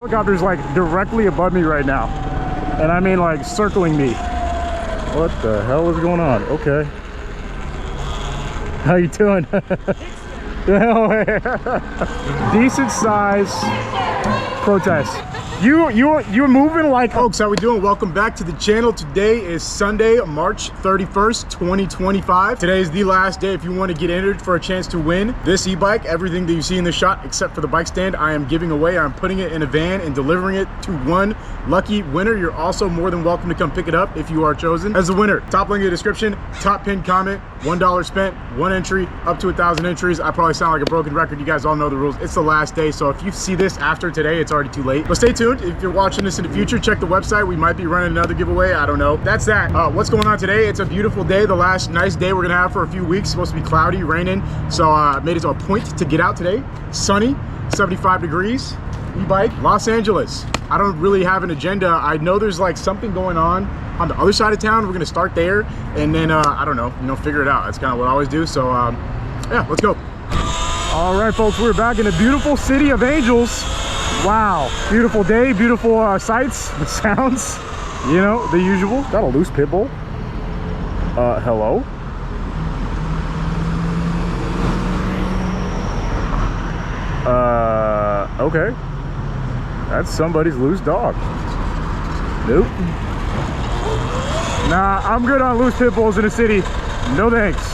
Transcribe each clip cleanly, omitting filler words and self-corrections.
Helicopter's like directly above me right now, and I mean like circling me. What the hell is going on? Okay, how you doing? Decent size protest. You're moving like, folks, how we doing? Welcome back to the channel. Today is Sunday, March 31st, 2025. Today is the last day if you want to get entered for a chance to win this e-bike. Everything that you see in the shot except for the bike stand I am giving away. I'm putting it in a van and delivering it to one lucky winner. You're also more than welcome to come pick it up if you are chosen as the winner. Top link in the description, top pinned comment, $1 spent, one entry, up to 1,000 entries. I probably sound like a broken record. You guys all know the rules. It's the last day, so if you see this after today, it's already too late. But stay tuned. If you're watching this in the future, check the website. We might be running another giveaway. I don't know. That's that. What's going on today? It's a beautiful day. The last nice day we're gonna have for a few weeks. It's supposed to be cloudy, raining. So I made it to a point to get out today. Sunny, 75 degrees, e-bike, Los Angeles. I don't really have an agenda. I know there's like something going on the other side of town. We're gonna start there, and then I don't know, figure it out. That's kind of what I always do. So yeah, let's go. All right, folks, we're back in the beautiful city of Angels. Wow, beautiful day, beautiful sights and sounds, the usual. Got a loose pit bull. Hello. Okay, that's somebody's loose dog. Nope. Nah, I'm good on loose pit bulls in the city. No thanks.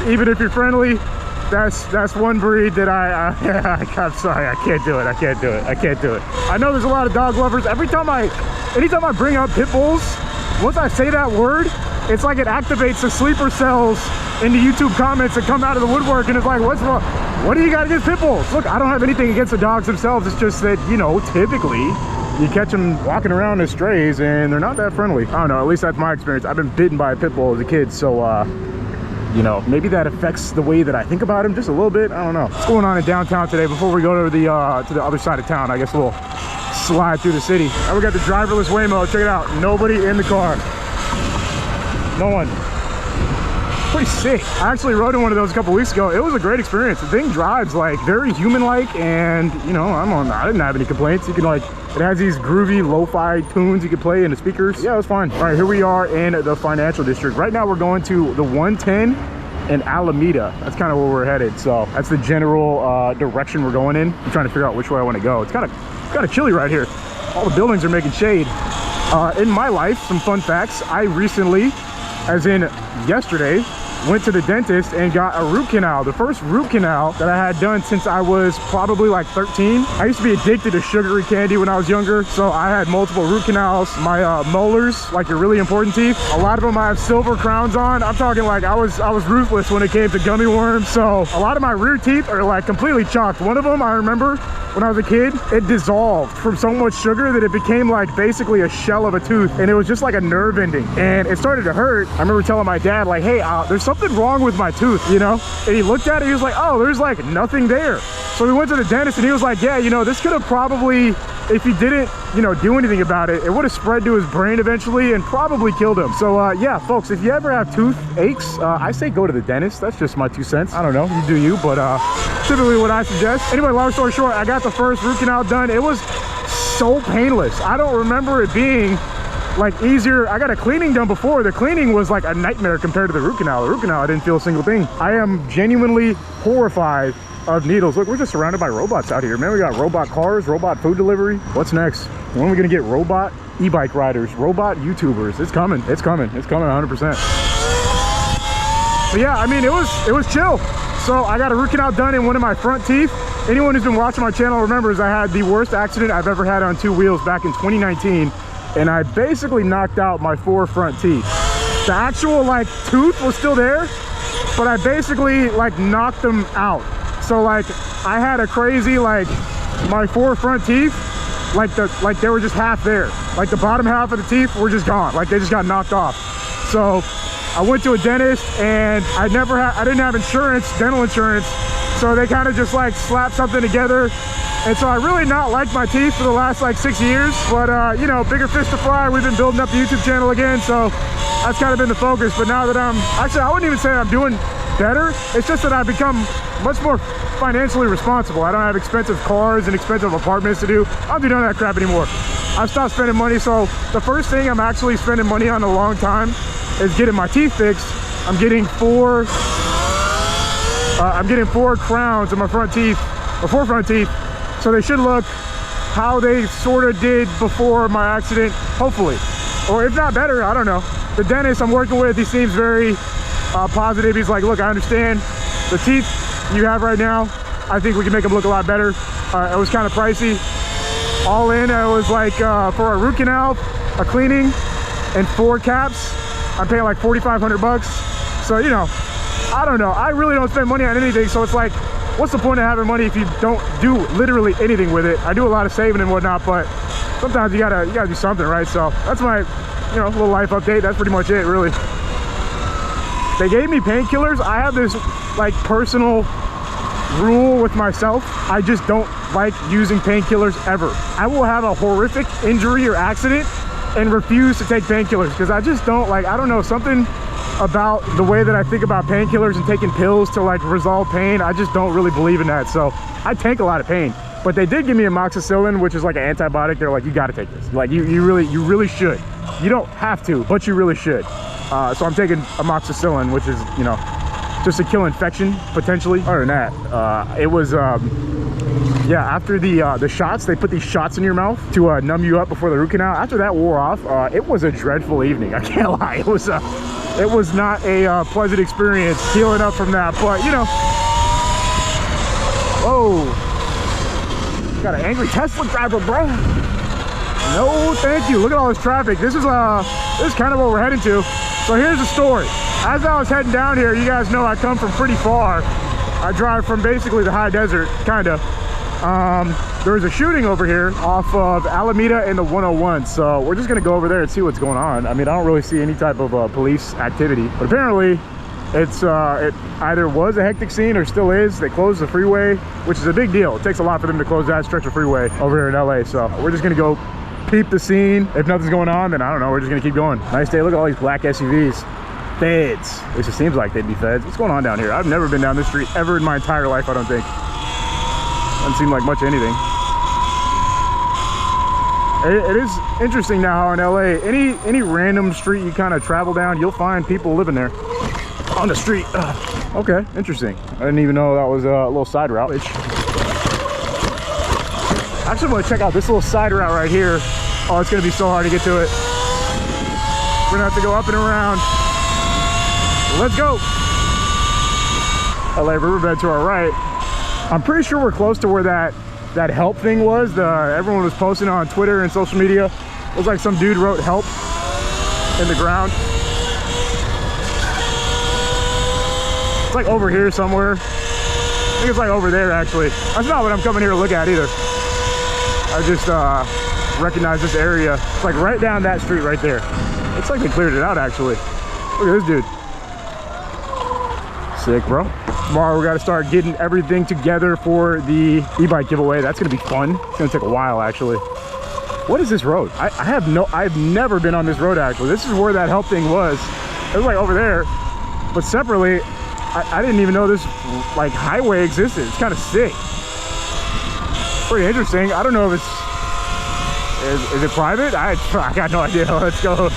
Even if you're friendly, that's one breed that I'm sorry, I can't do it. I can't do it. I know there's a lot of dog lovers. Anytime I bring up pit bulls, once I say that word, it's like it activates the sleeper cells in the YouTube comments that come out of the woodwork, and it's like, what's wrong? What do you got against pit bulls? Look, I don't have anything against the dogs themselves. It's just that, typically you catch them walking around as strays and they're not that friendly. I don't know, at least that's my experience. I've been bitten by a pit bull as a kid, so maybe that affects the way that I think about him just a little bit. I don't know. What's going on in downtown today? Before we go to the other side of town, I guess we'll slide through the city. Now we got the driverless Waymo. Check it out. Nobody in the car. No one. Pretty sick. I actually rode in one of those a couple weeks ago. It was a great experience. The thing drives like very human-like, and I didn't have any complaints. You can it has these groovy lo-fi tunes you can play in the speakers. Yeah, it was fun. All right, here we are in the financial district. Right now we're going to the 110 in Alameda. That's kind of where we're headed. So that's the general direction we're going in. I'm trying to figure out which way I want to go. It's kind of chilly right here. All the buildings are making shade. In my life, some fun facts. I recently, as in yesterday, went to the dentist and got a root canal. The first root canal that I had done since I was probably like 13. I used to be addicted to sugary candy when I was younger, so I had multiple root canals. My molars, like your really important teeth, a lot of them I have silver crowns on. I'm talking like I was ruthless when it came to gummy worms. So a lot of my rear teeth are like completely chalked. One of them, I remember when I was a kid, it dissolved from so much sugar that it became like basically a shell of a tooth, and it was just like a nerve ending, and it started to hurt. I remember telling my dad like, hey, there's something wrong with my tooth, and he looked at it, he was like, oh, there's like nothing there. So we went to the dentist, and he was like, yeah, this could have probably, if he didn't do anything about it, it would have spread to his brain eventually and probably killed him. So yeah, folks, if you ever have tooth aches, I say go to the dentist. That's just my 2 cents. I don't know, you do you, but typically what I suggest. Anyway, long story short, I got the first root canal done. It was so painless. I don't remember it being like easier. I got a cleaning done before. The cleaning was like a nightmare compared to the root canal. The root canal, I didn't feel a single thing. I am genuinely horrified of needles. Look, we're just surrounded by robots out here, man. We got robot cars, robot food delivery. What's next? When are we gonna get robot e-bike riders, robot YouTubers? It's coming. It's coming. It's coming 100%. But yeah, I mean, it was chill. So I got a root canal done in one of my front teeth. Anyone who's been watching my channel remembers I had the worst accident I've ever had on 2 wheels back in 2019, and I basically knocked out my 4 front teeth. The actual like tooth was still there, but I basically like knocked them out. So like I had a crazy, like my 4 front teeth, like they were just half there. Like the bottom half of the teeth were just gone. Like they just got knocked off. So I went to a dentist, and I didn't have insurance, dental insurance. So they kind of just like slapped something together. And so I really not liked my teeth for the last like 6 years, but bigger fish to fry. We've been building up the YouTube channel again. So that's kind of been the focus. But now that I wouldn't even say I'm doing better. It's just that I've become much more financially responsible. I don't have expensive cars and expensive apartments to do. I don't do none of that crap anymore. I've stopped spending money. So the first thing I'm actually spending money on in a long time is getting my teeth fixed. I'm getting four crowns in my front teeth, or 4 front teeth, so they should look how they sort of did before my accident, hopefully, or if not better. I don't know. The dentist I'm working with, he seems very positive. He's like, look, I understand the teeth you have right now, I think we can make them look a lot better. It was kind of pricey. All in, it was like for a root canal, a cleaning, and 4 caps, I'm paying like 4,500 bucks. So, you know, I don't know. I really don't spend money on anything. So it's like, what's the point of having money if you don't do literally anything with it? I do a lot of saving and whatnot, but sometimes you gotta do something, right? So that's my, you know, little life update. That's pretty much it, really. They gave me painkillers. I have this like personal rule with myself. I just don't like using painkillers ever. I will have a horrific injury or accident and refuse to take painkillers because I just don't like, I don't know, something about the way that I think about painkillers and taking pills to like resolve pain. I just don't really believe in that. So I take a lot of pain, but they did give me amoxicillin, which is like an antibiotic. They're like, you got to take this. Like you really should. You don't have to, but you really should. So I'm taking amoxicillin, which is, you know, just to kill infection potentially. Other than that, it was yeah, after the shots, they put these shots in your mouth to numb you up before the root canal. After that wore off, it was a dreadful evening. I can't lie. It was not a pleasant experience healing up from that, but you know. Whoa, got an angry Tesla driver, bro. No thank you. Look at all this traffic. This is kind of what we're heading to. So here's the story. As I was heading down here, you guys know I come from pretty far. I drive from basically the high desert, kind of. There was a shooting over here off of Alameda and the 101, so we're just gonna go over there and see what's going on. I mean, I don't really see any type of police activity, but apparently it either was a hectic scene or still is. They closed the freeway, which is a big deal. It takes a lot for them to close that stretch of freeway over here in LA, so we're just gonna go peep the scene. If nothing's going on, then I don't know, we're just gonna keep going. Nice day. Look at all these black SUVs. Feds. At least it seems like they'd be feds. What's going on down here? I've never been down this street ever in my entire life, I don't think. Doesn't seem like much of anything. It is interesting now how in LA, any random street you kind of travel down, you'll find people living there on the street. Okay, interesting. I didn't even know that was a little side route. I actually want to check out this little side route right here. Oh, it's gonna be so hard to get to it. We're gonna have to go up and around. Let's go. LA Riverbed to our right. I'm pretty sure we're close to where that help thing was. Everyone was posting on Twitter and social media. It was like some dude wrote help in the ground. It's like over here somewhere. I think it's like over there actually. That's not what I'm coming here to look at either. I just recognize this area. It's like right down that street right there. Looks like they cleared it out actually. Look at this dude. Sick, bro. Tomorrow we got to start getting everything together for the e-bike giveaway. That's gonna be fun. It's gonna take a while actually. What is this road? I've never been on this road actually. This is where that help thing was. It was like over there, but separately, I didn't even know this like highway existed. It's kind of sick. Pretty interesting. I don't know if is it private? I got no idea. Let's go.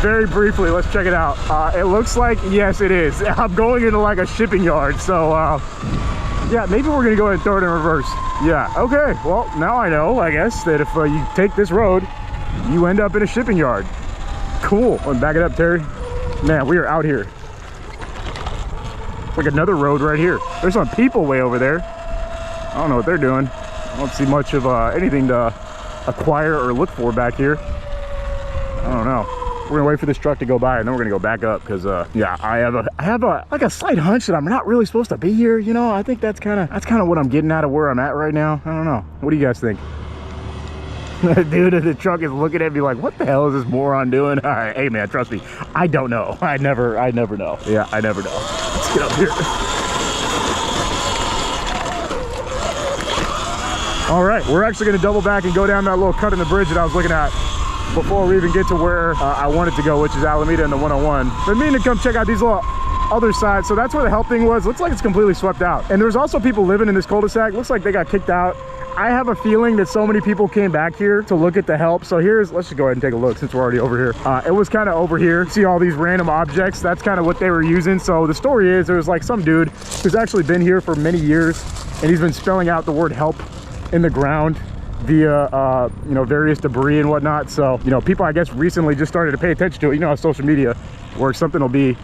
Very briefly, let's check it out. It looks like, yes, it is. I'm going into like a shipping yard. So, yeah, maybe we're gonna go ahead and throw it in reverse. Yeah, okay. Well, now I know, I guess, that if you take this road, you end up in a shipping yard. Cool. Back it up, Terry. Man, we are out here. It's like another road right here. There's some people way over there. I don't know what they're doing. I don't see much of anything to acquire or look for back here. I don't know. We're gonna wait for this truck to go by and then we're gonna go back up because yeah, I have like a slight hunch that I'm not really supposed to be here, you know. I think that's kind of what I'm getting out of where I'm at right now. I don't know. What do you guys think? Dude in the truck is looking at me like, what the hell is this moron doing? All right, hey man, trust me, I don't know. I never know. Yeah, I never know. Let's get up here. All right, we're actually gonna double back and go down that little cut in the bridge that I was looking at before we even get to where I wanted to go, which is Alameda and the 101. Been meaning to come check out these little other side. So that's where the help thing was. Looks like it's completely swept out. And there's also people living in this cul-de-sac. Looks like they got kicked out. I have a feeling that so many people came back here to look at the help. So let's just go ahead and take a look since we're already over here. It was kind of over here. See all these random objects? That's kind of what they were using. So the story is there was like some dude who's actually been here for many years, and he's been spelling out the word help in the ground via you know, various debris and whatnot. So, you know, people I guess recently just started to pay attention to it. You know how social media works. Something will be,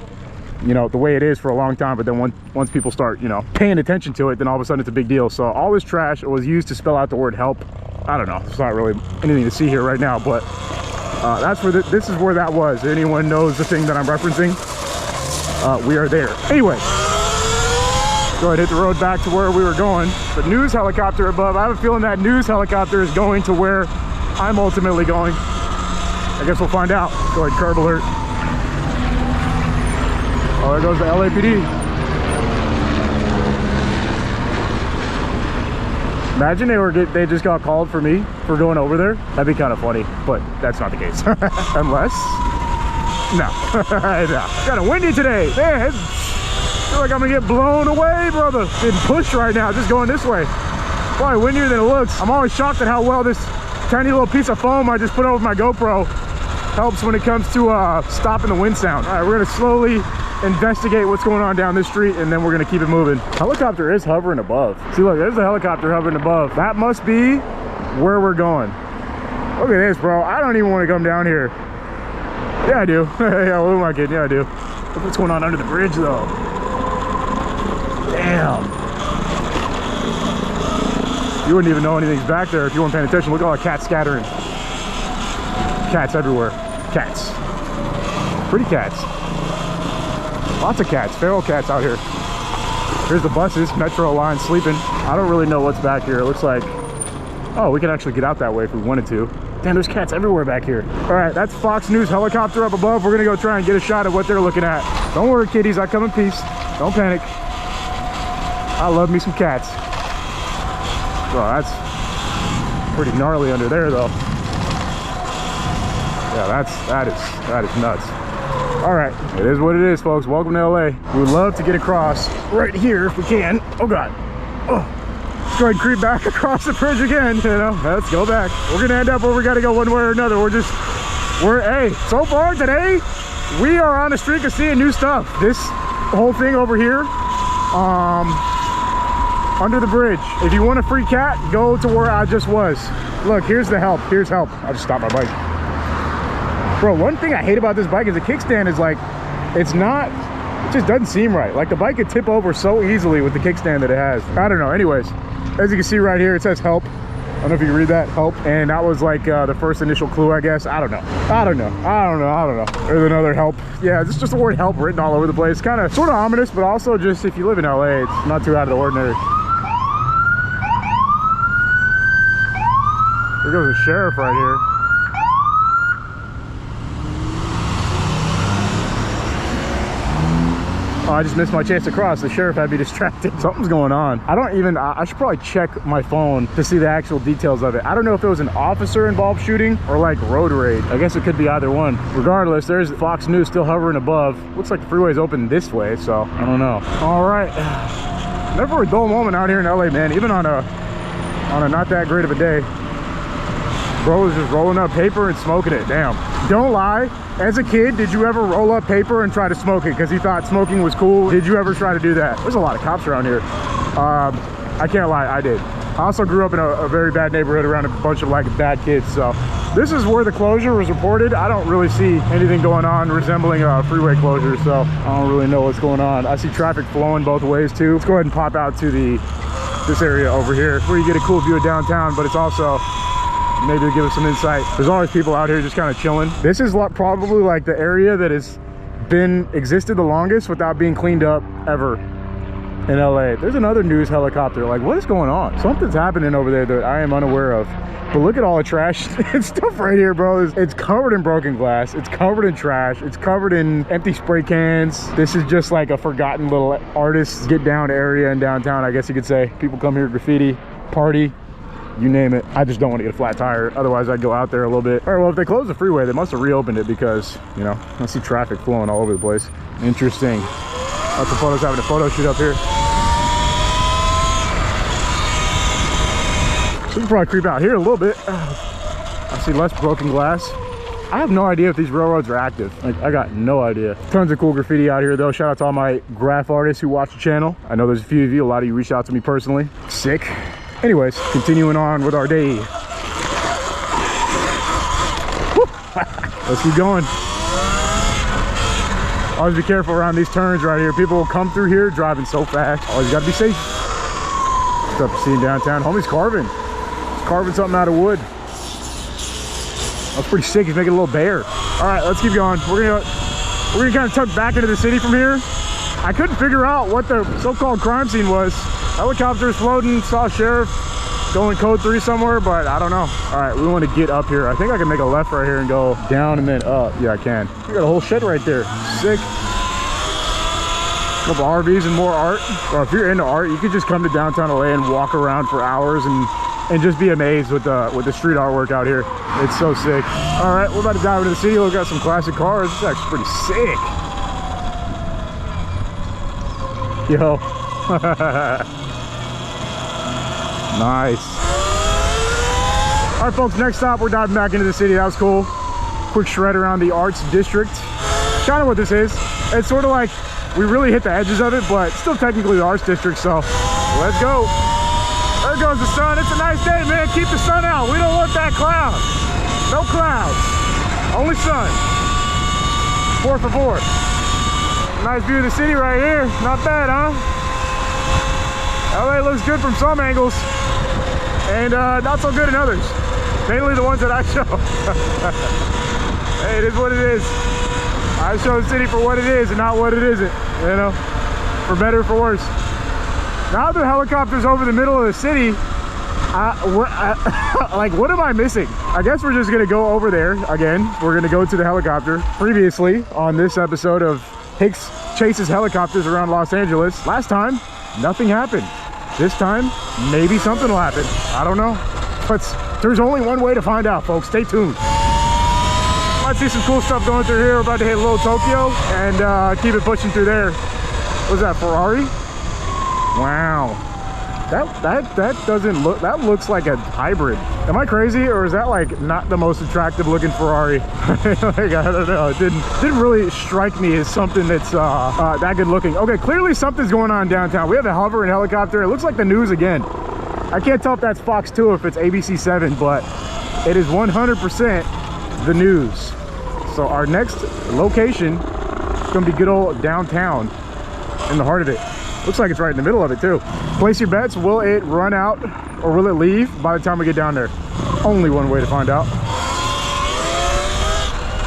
you know, the way it is for a long time, but then once people start, you know, paying attention to it, then all of a sudden it's a big deal. So all this trash was used to spell out the word help. I don't know, it's not really anything to see here right now, but that's where this is where that was. If anyone knows the thing that I'm referencing, we are there. Anyway, go ahead, hit the road back to where we were going. The news helicopter above, I have a feeling that news helicopter is going to where I'm ultimately going. I guess we'll find out. Go ahead, curb alert. Oh, there goes the LAPD. Imagine they just got called for me for going over there. That'd be kind of funny, but that's not the case. Unless, no. No. Kind of windy today. Man, I feel like I'm gonna get blown away, brother. Getting pushed right now, just going this way. Probably windier than it looks. I'm always shocked at how well this tiny little piece of foam I just put over my GoPro helps when it comes to stopping the wind sound. All right, we're gonna slowly investigate what's going on down this street, and then we're gonna keep it moving. Helicopter is hovering above. See, look, there's the helicopter hovering above. That must be where we're going. Look at this, bro. I don't even want to come down here. Yeah, I do. Yeah, who am I kidding? Yeah, I do. Look what's going on under the bridge, though. Damn. You wouldn't even know anything's back there if you weren't paying attention. Look at all the cats scattering. Cats everywhere. Cats. Pretty cats. Lots of cats, feral cats out here. Here's the buses, metro line sleeping. I don't really know what's back here. It looks like, oh, we can actually get out that way if we wanted to. Damn, there's cats everywhere back here. All right, that's Fox News helicopter up above. We're gonna go try and get a shot at what they're looking at. Don't worry, kiddies, I come in peace. Don't panic. I love me some cats. Well, that's pretty gnarly under there, though. Yeah, that is nuts. All right, it is what it is, folks. Welcome to LA. We would love to get across right here if we can. Oh God. Oh, let's go ahead and creep back across the bridge again. You know, let's go back. We're gonna end up where we gotta go one way or another. Hey, so far today, we are on a streak of seeing new stuff. This whole thing over here, under the bridge. If you want a free cat, go to where I just was. Look, here's the help. Here's help. I'll just stop my bike. Bro, one thing I hate about this bike is the kickstand is like, it just doesn't seem right. Like the bike could tip over so easily with the kickstand that it has. I don't know. Anyways, as you can see right here, it says help. I don't know if you can read that, help. And that was like the first initial clue, I guess. I don't know. There's another help. Yeah, it's just the word help written all over the place. Kind of sort of ominous, but also just if you live in LA, it's not too out of the ordinary. There goes the sheriff right here. Oh, I just missed my chance to cross. The sheriff had me distracted. Something's going on. I should probably check my phone to see the actual details of it. I don't know if it was an officer involved shooting or like road rage. I guess it could be either one. Regardless, there's Fox News still hovering above. Looks like the freeway's open this way, so I don't know. All right. Never a dull moment out here in LA, man. Even on a not that great of a day. Bro is just rolling up paper and smoking it. Damn. Don't lie. As a kid, did you ever roll up paper and try to smoke it because you thought smoking was cool? Did you ever try to do that? There's a lot of cops around here. I can't lie, I did. I also grew up in a very bad neighborhood around a bunch of like bad kids. So this is where the closure was reported. I don't really see anything going on resembling a freeway closure. So I don't really know what's going on. I see traffic flowing both ways too. Let's go ahead and pop out to this area over here where you get a cool view of downtown, but it's also maybe to give us some insight. There's always people out here just kind of chilling. This is probably like the area that has existed the longest without being cleaned up ever in LA. There's another news helicopter. Like, what is going on? Something's happening over there that I am unaware of. But look at all the trash and stuff right here, bro. It's covered in broken glass. It's covered in trash. It's covered in empty spray cans. This is just like a forgotten little artist's get down area in downtown, I guess you could say. People come here, graffiti, party, you name it. I just don't want to get a flat tire. Otherwise, I'd go out there a little bit. All right, well, if they closed the freeway, they must have reopened it because, you know, I see traffic flowing all over the place. Interesting. Lots of photos, having a photo shoot up here. We can probably creep out here a little bit. I see less broken glass. I have no idea if these railroads are active. Like, I got no idea. Tons of cool graffiti out here though. Shout out to all my graph artists who watch the channel. I know there's a few of you, a lot of you reached out to me personally. Sick. Anyways, continuing on with our day. Let's keep going. Always be careful around these turns right here. People will come through here driving so fast. Always gotta be safe. Stuff to see in downtown. Homie's carving. He's carving something out of wood. That's pretty sick. He's making a little bear. All right, let's keep going. We're gonna kind of tuck back into the city from here. I couldn't figure out what the so-called crime scene was. Helicopters floating, saw a sheriff going code 3 somewhere, but I don't know. All right, we want to get up here. I think I can make a left right here and go down and then up. Yeah, I can. You got a whole shed right there. Sick. A couple RVs and more art. Or if you're into art, you could just come to downtown LA and walk around for hours and just be amazed with the street artwork out here. It's so sick. All right, we're about to dive into the city. We've got some classic cars. This is actually pretty sick. Yo. Nice. All right, folks, next stop, we're diving back into the city. That was cool. Quick shred around the arts district. Kind of what this is. It's sort of like we really hit the edges of it, but still technically the arts district, so let's go. There goes the sun. It's a nice day, man. Keep the sun out. We don't want that cloud. No clouds. Only sun. 4 for 4. Nice view of the city right here. Not bad, huh? LA looks good from some angles and not so good in others. Mainly the ones that I show. Hey, it is what it is. I show the city for what it is and not what it isn't, you know, for better or for worse. Now the helicopter's over the middle of the city, like, what am I missing? I guess we're just gonna go over there again. We're gonna go to the helicopter. Previously on this episode of Hicks chases helicopters around Los Angeles, last time nothing happened. This time maybe something will happen. I don't know, but there's only one way to find out, folks. Stay tuned. Might see some cool stuff going through here. We're about to hit Little Tokyo and keep it pushing through there. What's that, Ferrari? Wow, that doesn't look, that looks like a hybrid. Am I crazy, or is that like not the most attractive looking Ferrari? Like, I don't know, it didn't really strike me as something that's that good looking. Okay, clearly something's going on downtown. We have a hover and helicopter. It looks like the news again. I can't tell if that's Fox 2 or if it's ABC 7, but it is 100% the news. So our next location is gonna be good old downtown in the heart of it. Looks like it's right in the middle of it too. Place your bets. Will it run out or will it leave by the time we get down there? Only one way to find out.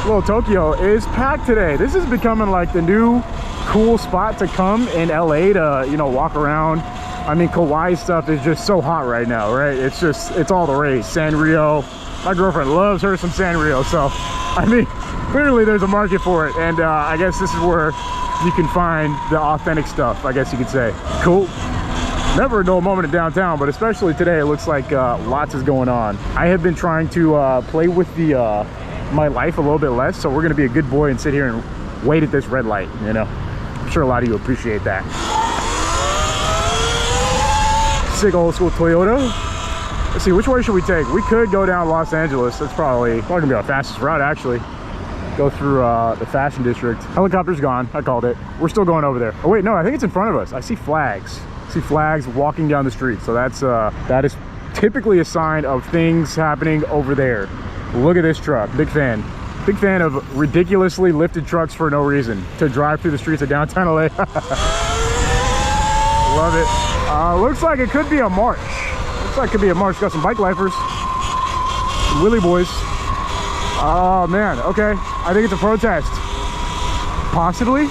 Little Tokyo is packed today. This is becoming like the new cool spot to come in LA to, you know, walk around. I mean, Kauai stuff is just so hot right now, right? It's all the rage. Sanrio. My girlfriend loves her some Sanrio, so I mean, clearly there's a market for it, and I guess this is where you can find the authentic stuff, I guess you could say. Cool. Never a dull moment in downtown, but especially today, it looks like lots is going on. I have been trying to play with the my life a little bit less, so we're gonna be a good boy and sit here and wait at this red light, you know? I'm sure a lot of you appreciate that. Sick old school Toyota. Let's see, which way should we take? We could go down Los Angeles. That's probably gonna be our fastest route, actually. Go through the fashion district. Helicopter's gone. I called it. We're still going over there. Oh wait, no, I think it's in front of us. I see flags. I see flags walking down the street. So that is typically a sign of things happening over there. Look at this truck. Big fan. Big fan of ridiculously lifted trucks for no reason to drive through the streets of downtown LA. Love it. Looks like it could be a march. Looks like it could be a march. Got some bike lifers. Some Willy boys. Oh man, okay. I think it's a protest. Possibly.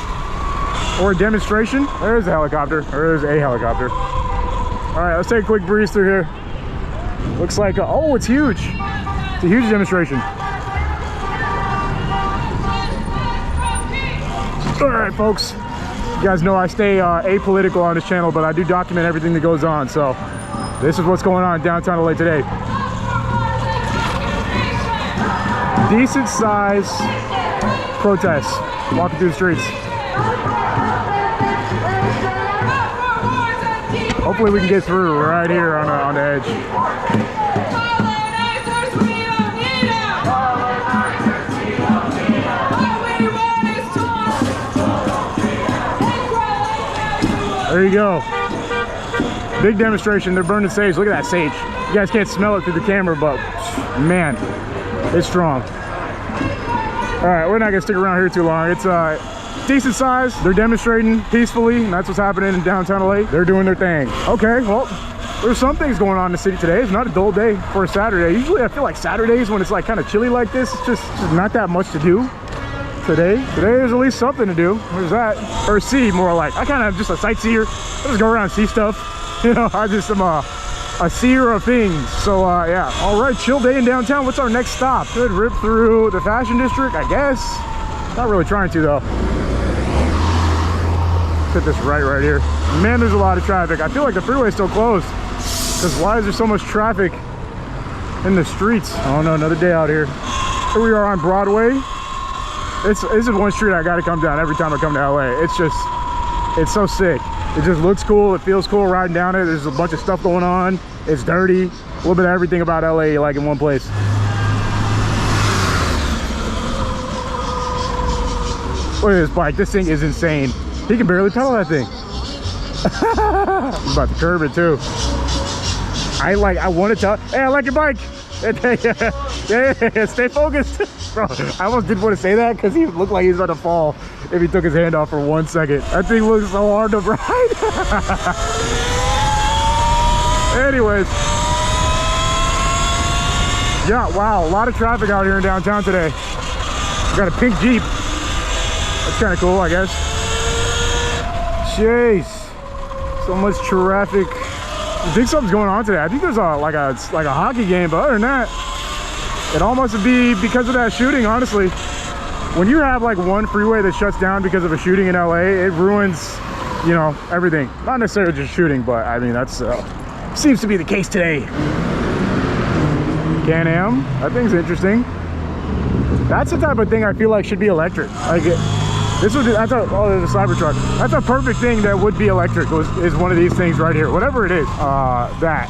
Or a demonstration. There's a helicopter. There's a helicopter. All right, let's take a quick breeze through here. Looks like, oh, it's huge. It's a huge demonstration. All right, folks. You guys know I stay apolitical on this channel, but I do document everything that goes on. So this is what's going on in downtown LA today. Decent size protests walking through the streets. Hopefully we can get through right here on the edge. There you go. Big demonstration. They're burning sage. Look at that sage. You guys can't smell it through the camera, but man, it's strong. All right, we're not gonna stick around here too long. It's decent size. They're demonstrating peacefully, and that's what's happening in downtown LA. They're doing their thing. Okay, well, there's some things going on in the city today. It's not a dull day for a Saturday. Usually I feel like Saturdays when it's like kind of chilly like this, it's just not that much to do. Today there's at least something to do. There's that, or see, more like. I kind of just a sightseer. I just go around and see stuff. You know, I just am a seer of things. So yeah, all right, chill day in downtown. What's our next stop? Could rip through the fashion district, I guess. Not really trying to though. Hit this right here. Man, there's a lot of traffic. I feel like the freeway's still closed, because why is there so much traffic in the streets? Oh no, another day out here. Here we are on Broadway. This is one street I gotta come down every time I come to LA. It's so sick. It just looks cool. It feels cool riding down it. There's a bunch of stuff going on. It's dirty. A little bit of everything about LA you like in one place. Look at this bike. This thing is insane. He can barely pedal that thing. I'm about to curb it too. I want to tell. Hey, I like your bike. Yeah, stay focused. Bro, I almost didn't want to say that because he looked like he was about to fall if he took his hand off for 1 second. That thing looks so hard to ride. Anyways. Yeah, wow, a lot of traffic out here in downtown today. We got a pink Jeep. That's kind of cool, I guess. Jeez. So much traffic. I think something's going on today. I think there's like a hockey game, but other than that, it almost would be because of that shooting, honestly. When you have like one freeway that shuts down because of a shooting in LA, it ruins, you know, everything. Not necessarily just shooting, but I mean, that's seems to be the case today. Can-Am, that thing's interesting. That's the type of thing I feel like should be electric. Like this would, oh, there's a Cybertruck. That's a perfect thing that would be electric, is one of these things right here. Whatever it is, that.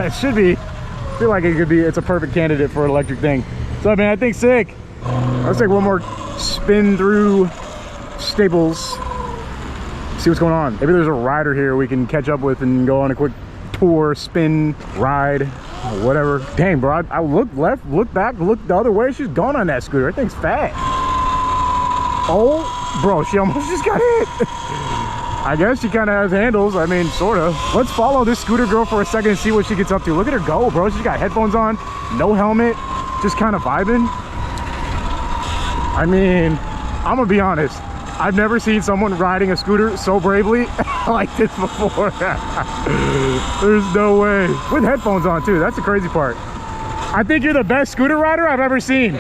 It should be. I feel like it could be, it's a perfect candidate for an electric thing. So I mean, I think sick. Let's take one more spin through Staples. See what's going on. Maybe there's a rider here we can catch up with and go on a quick tour, spin, ride, whatever. Dang, bro, I looked left, looked back, looked the other way. She's gone on that scooter. That thing's fat. Oh, bro, she almost just got hit. I guess she kind of has handles. I mean, sort of. Let's follow this scooter girl for a second and see what she gets up to. Look at her go, bro. She's got headphones on, no helmet, just kind of vibing. I mean, I'm gonna be honest. I've never seen someone riding a scooter so bravely like this before. There's no way. With headphones on too. That's the crazy part. I think you're the best scooter rider I've ever seen.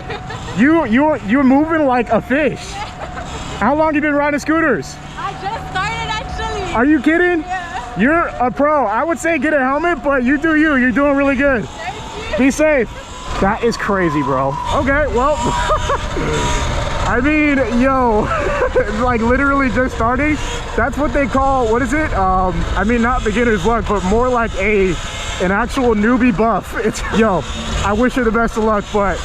You're moving like a fish. How long have you been riding scooters? I just started actually. Are you kidding? Yeah. You're a pro. I would say get a helmet, but you do you. You're doing really good. Thank you. Be safe. That is crazy, bro. Okay, well, I mean, yo, like literally just starting. That's what they call, what is it? I mean, not beginner's luck, but more like an actual newbie buff. It's, yo, I wish her the best of luck, but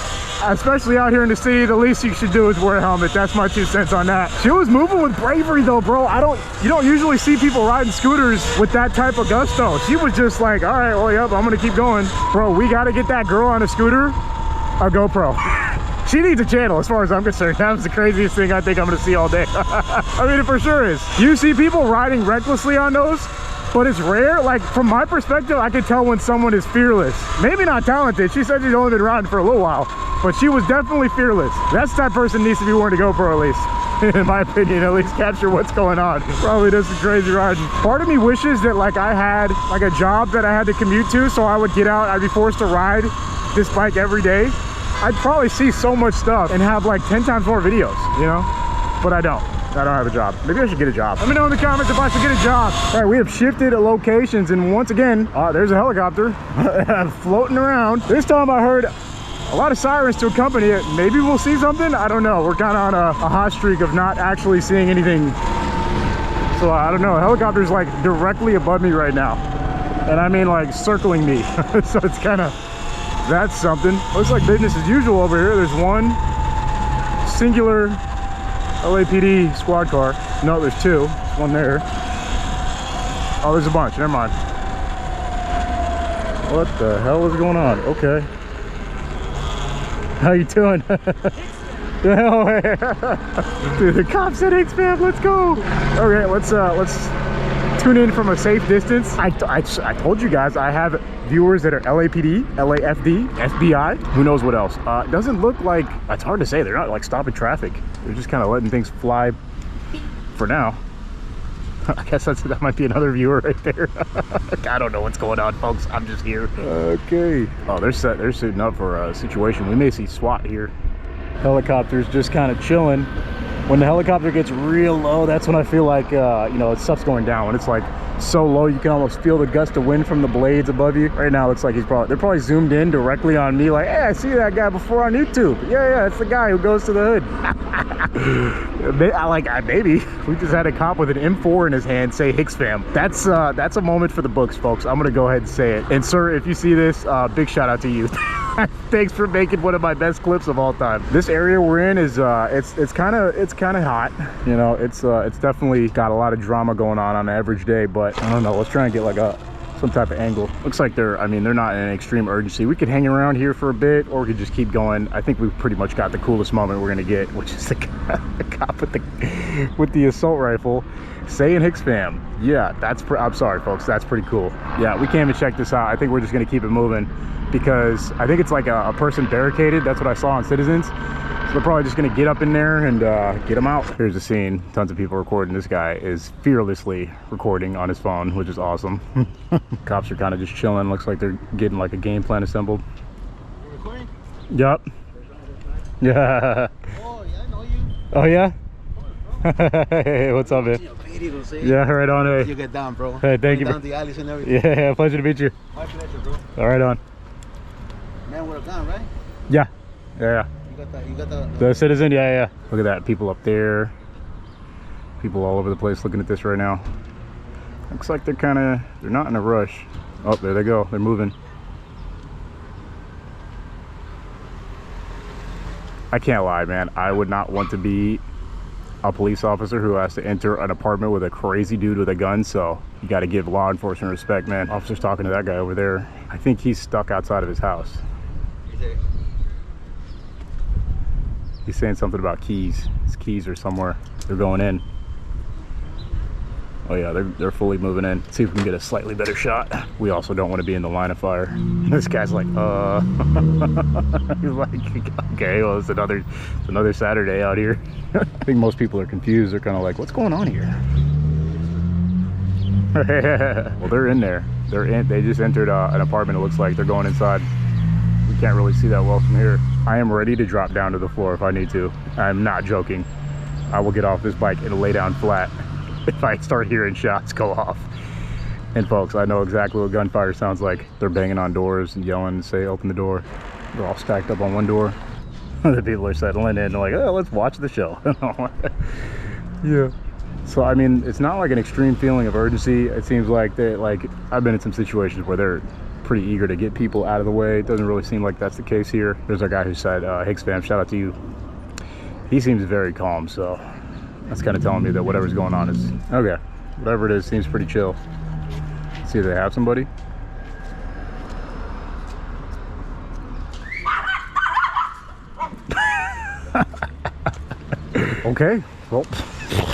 especially out here in the city, the least you should do is wear a helmet. That's my 2 cents on that. She was moving with bravery though, bro. You don't usually see people riding scooters with that type of gusto. She was just like, all right, well, yep, I'm gonna keep going. Bro, we gotta get that girl on a scooter, a GoPro. She needs a channel as far as I'm concerned. That was the craziest thing I think I'm gonna see all day. I mean, it for sure is. You see people riding recklessly on those, but it's rare. Like, from my perspective, I can tell when someone is fearless. Maybe not talented. She said she's only been riding for a little while, but she was definitely fearless. That's the type of person needs to be wearing a GoPro at least. In my opinion, at least capture what's going on. Probably does some crazy riding. Part of me wishes that like I had like a job that I had to commute to, so I would get out, I'd be forced to ride this bike every day. I'd probably see so much stuff and have like 10 times more videos, you know? But I don't have a job. Maybe I should get a job. Let me know in the comments if I should get a job. All right, we have shifted locations, and once again, there's a helicopter floating around. This time I heard a lot of sirens to accompany it. Maybe we'll see something. I don't know. We're kind of on a hot streak of not actually seeing anything So I don't know, a helicopter's like directly above me right now. And I mean like circling me. So it's kind of, that's something. Looks like business as usual over here. There's one singular LAPD squad car. No, there's two. There's one there. Oh, there's a bunch. Never mind. What the hell is going on? Okay. How you doing? Dude, the cops said Hicks fam, let's go. Okay, let's tune in from a safe distance. I told you guys I have viewers that are LAPD, LAFD, FBI, who knows what else. It doesn't look like, it's hard to say, they're not like stopping traffic. They're just kind of letting things fly for now. I guess that might be another viewer right there. I don't know what's going on, folks. I'm just here. Okay. Oh, they're suiting up for a situation. We may see SWAT here. Helicopters just kind of chilling. When the helicopter gets real low, that's when I feel like you know, stuff's going down. When it's like so low, you can almost feel the gust of wind from the blades above you. Right now, it looks like they're probably zoomed in directly on me. Like, hey, I see that guy before on YouTube. Yeah, it's the guy who goes to the hood. Maybe we just had a cop with an M4 in his hand say Hicks fam. That's a moment for the books, folks. I'm gonna go ahead and say it. And sir, if you see this, big shout out to you. Thanks for making one of my best clips of all time. This area we're in is it's kind of hot. You know, it's definitely got a lot of drama going on an average day. But I don't know. Let's try and get like some type of angle. Looks like they're not in an extreme urgency. We could hang around here for a bit, or we could just keep going. I think we've pretty much got the coolest moment we're gonna get, which is the cop with the assault rifle saying Hicks fam. Yeah, I'm sorry, folks. That's pretty cool. Yeah, we can't even check this out. I think we're just gonna keep it moving, because I think it's like a person barricaded. That's what I saw on Citizens. So they're probably just gonna get up in there and get them out. Here's the scene. Tons of people recording. This guy is fearlessly recording on his phone, which is awesome. Cops are kind of just chilling. Looks like they're getting like a game plan assembled. You're recording? Yup. Yeah. Oh, yeah, I know you. Oh yeah? Hey, what's up, man? Yeah, right on. Hey. You get down, bro. Hey, thank you. Down the alleys and everything. Yeah, pleasure to meet you. My pleasure, bro. All right on. Man with a gun, right? Yeah. Yeah. You got The Citizen, yeah. Look at that, people up there. People all over the place looking at this right now. Looks like they're not in a rush. Oh, there they go, they're moving. I can't lie, man. I would not want to be a police officer who has to enter an apartment with a crazy dude with a gun, so you got to give law enforcement respect, man. Officer's talking to that guy over there. I think he's stuck outside of his house. He's saying something about keys. His keys are somewhere. They're going in. Oh yeah, they're fully moving in. Let's see if we can get a slightly better shot. We also don't want to be in the line of fire. This guy's like, he's like, okay, well, it's another Saturday out here. I think most people are confused. They're kind of like, what's going on here? Well, they're in there. They just entered an apartment. It looks like they're going inside. We can't really see that well from here. I am ready to drop down to the floor if I need to. I'm not joking. I will get off this bike and lay down flat if I start hearing shots go off. And folks, I know exactly what gunfire sounds like. They're banging on doors and yelling, say, open the door. They're all stacked up on one door. The people are settling in, like, oh, let's watch the show. Yeah. So, I mean, it's not like an extreme feeling of urgency. It seems like I've been in some situations where they're pretty eager to get people out of the way. It doesn't really seem like that's the case here. There's our guy who said, Hicks fam, shout out to you. He seems very calm, so that's kind of telling me that whatever's going on is okay. Whatever it is seems pretty chill. Let's see if they have somebody. Okay, well,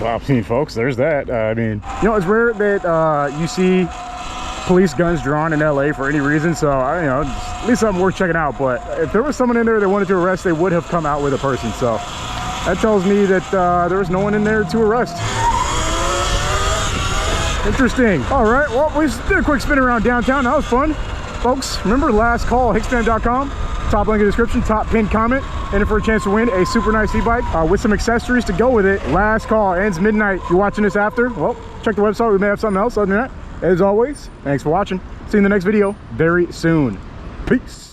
I've seen, folks, there's that. I mean, you know, it's rare that you see police guns drawn in LA for any reason, so you know, at least something worth checking out. But if there was someone in there they wanted to arrest, they would have come out with a person, so that tells me that there was no one in there to arrest. Interesting. All right, well, we just did a quick spin around downtown. That was fun, folks. Remember, last call, hicksfam.com, top link in the description, top pinned comment, in it for a chance to win a super nice e-bike with some accessories to go with it. Last call ends midnight. If you're watching this after, well, check the website. We may have something else. Other than that, as always, thanks for watching. See you in the next video very soon. Peace.